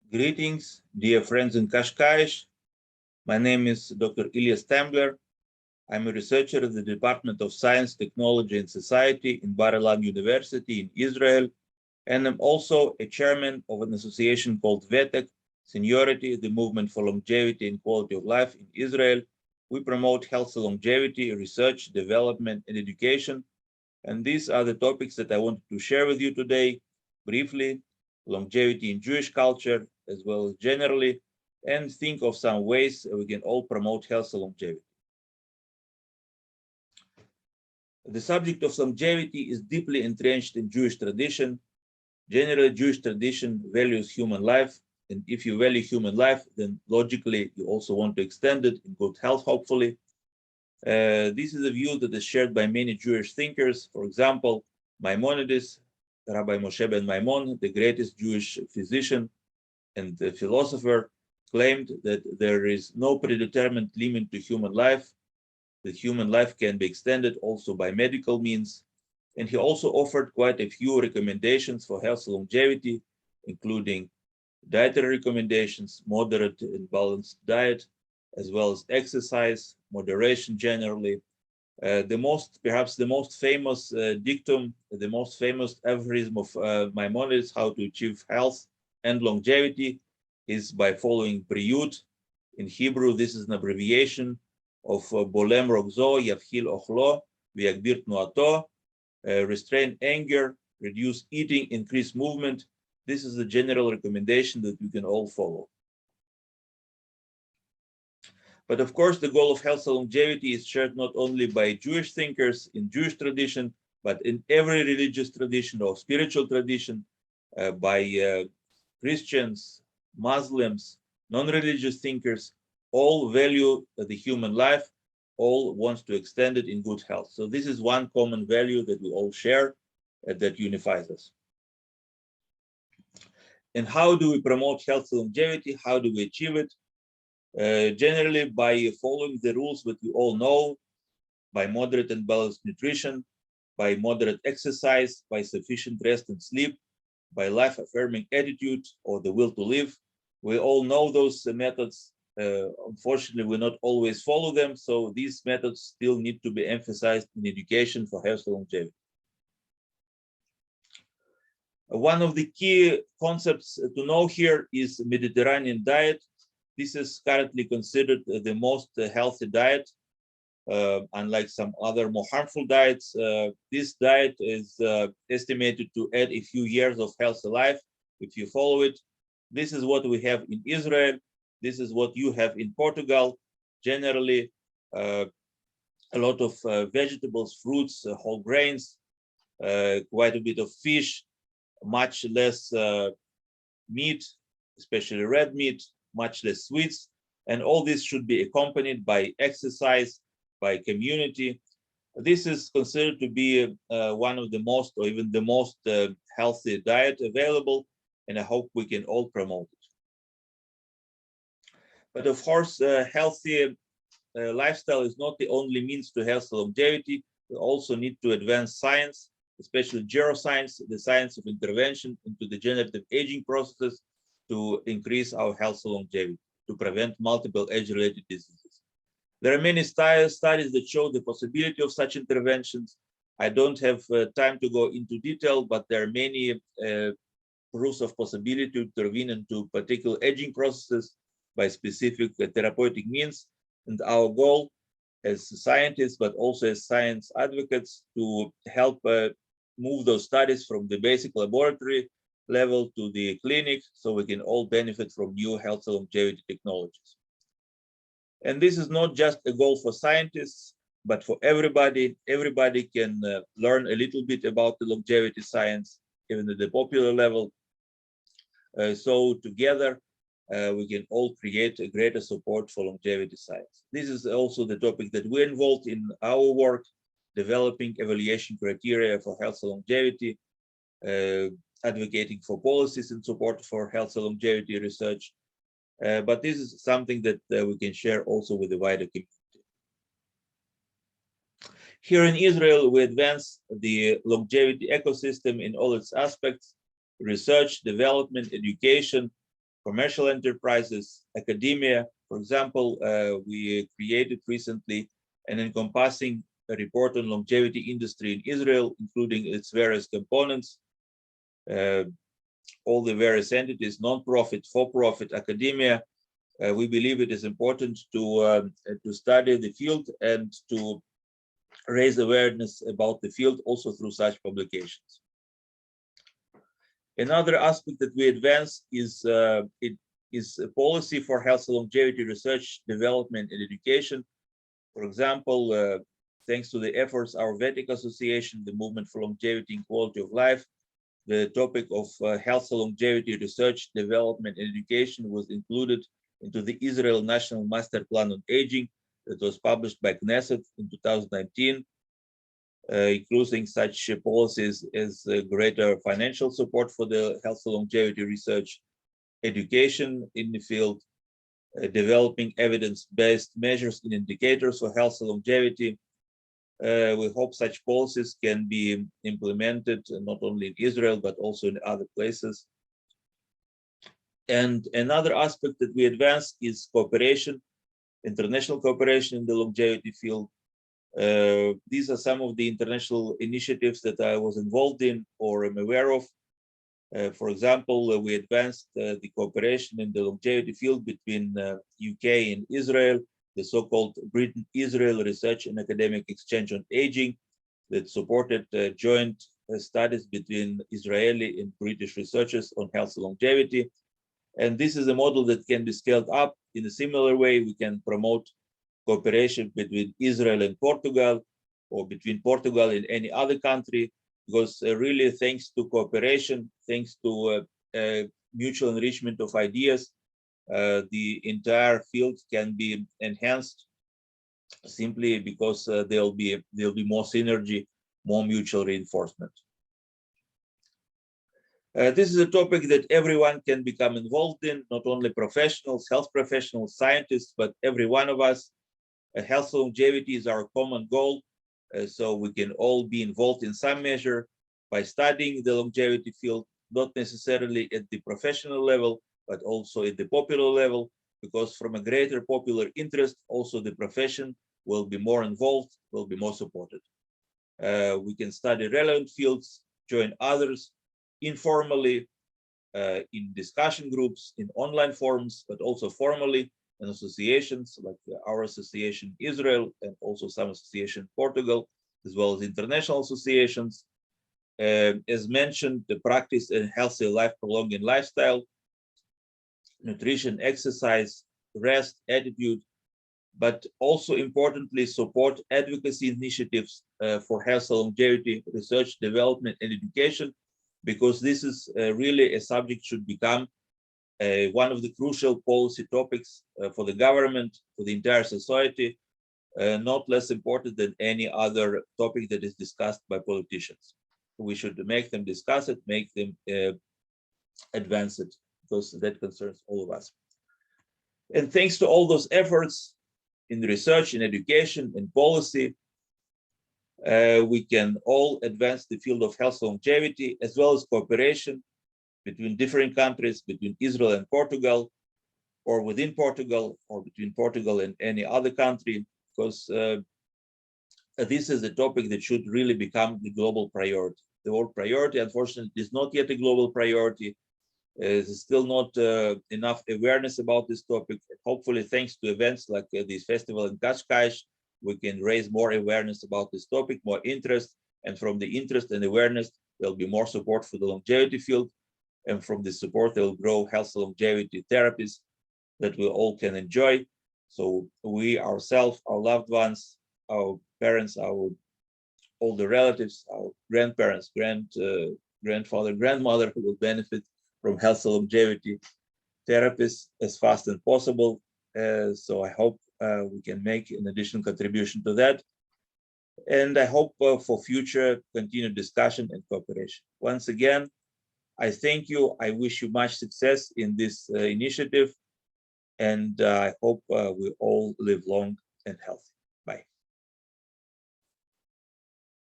Greetings, dear friends in Cascais. My name is Dr. Ilya Stambler. I'm a researcher at the Department of Science, Technology, and Society in Bar-Ilan University in Israel, and I'm also a chairman of an association called VETEC, Seniority, the Movement for Longevity and Quality of Life in Israel. We promote health and longevity, research, development, and education. And these are the topics that I wanted to share with you today, briefly: longevity in Jewish culture, as well as generally, and think of some ways we can all promote health and longevity. The subject of longevity is deeply entrenched in Jewish tradition. Generally, Jewish tradition values human life, and if you value human life, then logically you also want to extend it in good health, hopefully. This is a view that is shared by many Jewish thinkers. For example, Maimonides, Rabbi Moshe ben Maimon, the greatest Jewish physician and philosopher, claimed that there is no predetermined limit to human life, that human life can be extended also by medical means. And he also offered quite a few recommendations for health and longevity, including dietary recommendations, moderate and balanced diet, as well as exercise, moderation generally. Perhaps the most famous dictum, the most famous aphorism of Maimonides, how to achieve health and longevity, is by following Briut. In Hebrew, this is an abbreviation of Bolem Rogzo, Yavhil Ochlo, Viagbir Tnuato, restrain anger, reduce eating, increase movement. This is the general recommendation that we can all follow. But of course, the goal of health and longevity is shared not only by Jewish thinkers in Jewish tradition, but in every religious tradition or spiritual tradition, by Christians, Muslims, non-religious thinkers. All value the human life, all want to extend it in good health. So this is one common value that we all share that unifies us. And how do we promote health and longevity? How do we achieve it? Generally by following the rules that we all know, by moderate and balanced nutrition, by moderate exercise, by sufficient rest and sleep, by life-affirming attitude or the will to live. We all know those methods. Unfortunately, we not always follow them, so these methods still need to be emphasized in education for health and longevity. One of the key concepts to know here is Mediterranean diet. This is currently considered the most healthy diet, unlike some other more harmful diets. This diet is estimated to add a few years of healthy life if you follow it. This is what we have in Israel. This is what you have in Portugal. Generally, a lot of vegetables, fruits, whole grains, quite a bit of fish, much less meat, especially red meat, much less sweets, and all this should be accompanied by exercise, by community. This is considered to be one of the most, or even the most healthy diet available, and I hope we can all promote it. But of course, healthy lifestyle is not the only means to health and longevity. We also need to advance science, especially geroscience, the science of intervention into degenerative aging processes, to increase our health and longevity, to prevent multiple age-related diseases. There are many studies that show the possibility of such interventions. I don't have time to go into detail, but there are many proofs of possibility to intervene into particular aging processes by specific therapeutic means. And our goal as scientists, but also as science advocates, to help move those studies from the basic laboratory level to the clinic, so we can all benefit from new health and longevity technologies. And this is not just a goal for scientists, but for everybody. Everybody can learn a little bit about the longevity science, even at the popular level. So together, we can all create a greater support for longevity science. This is also the topic that we're involved in our work, developing evaluation criteria for health and longevity, advocating for policies in support for health and longevity research. But this is something that we can share also with the wider community. Here in Israel, we advance the longevity ecosystem in all its aspects: research, development, education, commercial enterprises, academia. For example, we created recently an encompassing report on longevity industry in Israel, including its various components, all the various entities, non-profit, for-profit, academia. We believe it is important to study the field and to raise awareness about the field also through such publications. Another aspect that we advance is a policy for health and longevity research, development, and education. For example, thanks to the efforts of our VETIC Association, the Movement for Longevity and Quality of Life, the topic of health and longevity research, development, and education was included into the Israel National Master Plan on Aging that was published by Knesset in 2019, including such policies as greater financial support for the health and longevity research, education in the field, developing evidence-based measures and indicators for health and longevity. We hope such policies can be implemented not only in Israel, but also in other places. And another aspect that we advance is cooperation, international cooperation in the longevity field. These are some of the international initiatives that I was involved in or am aware of. For example, we advanced the cooperation in the longevity field between UK and Israel, the so-called Britain-Israel Research and Academic Exchange on Aging that supported joint studies between Israeli and British researchers on health and longevity. And this is a model that can be scaled up. In a similar way, we can promote cooperation between Israel and Portugal, or between Portugal and any other country, because really thanks to cooperation, thanks to mutual enrichment of ideas, the entire field can be enhanced simply because there'll be more synergy, more mutual reinforcement. This is a topic that everyone can become involved in, not only professionals, health professionals, scientists, but every one of us. Health longevity is our common goal, so we can all be involved in some measure by studying the longevity field, not necessarily at the professional level, but also at the popular level, because from a greater popular interest, also the profession will be more involved, will be more supported. We can study relevant fields, join others informally in discussion groups, in online forums, but also formally in associations like our association Israel and also some association in Portugal, as well as international associations. As mentioned, the practice a healthy life prolonging lifestyle, nutrition, exercise, rest, attitude, but also importantly support advocacy initiatives for health and longevity, research, development, and education, because this is really a subject should become one of the crucial policy topics for the government, for the entire society, not less important than any other topic that is discussed by politicians. We should make them discuss it, make them advance it, because that concerns all of us. And thanks to all those efforts in research, in education, in policy, we can all advance the field of health longevity, as well as cooperation between different countries, between Israel and Portugal, or within Portugal, or between Portugal and any other country, because this is a topic that should really become the global priority. The world priority, unfortunately, is not yet a global priority. There's still not enough awareness about this topic. Hopefully, thanks to events like this festival in Cascais, we can raise more awareness about this topic, more interest, and from the interest and awareness, there'll be more support for the longevity field, and from the support, there will grow health and longevity therapies that we all can enjoy. So we ourselves, our loved ones, our parents, our older relatives, our grandparents, grandfather, grandmother who will benefit from health and longevity therapies as fast as possible. So I hope we can make an additional contribution to that. And I hope for future continued discussion and cooperation. Once again, I thank you. I wish you much success in this initiative. And I hope we all live long and healthy.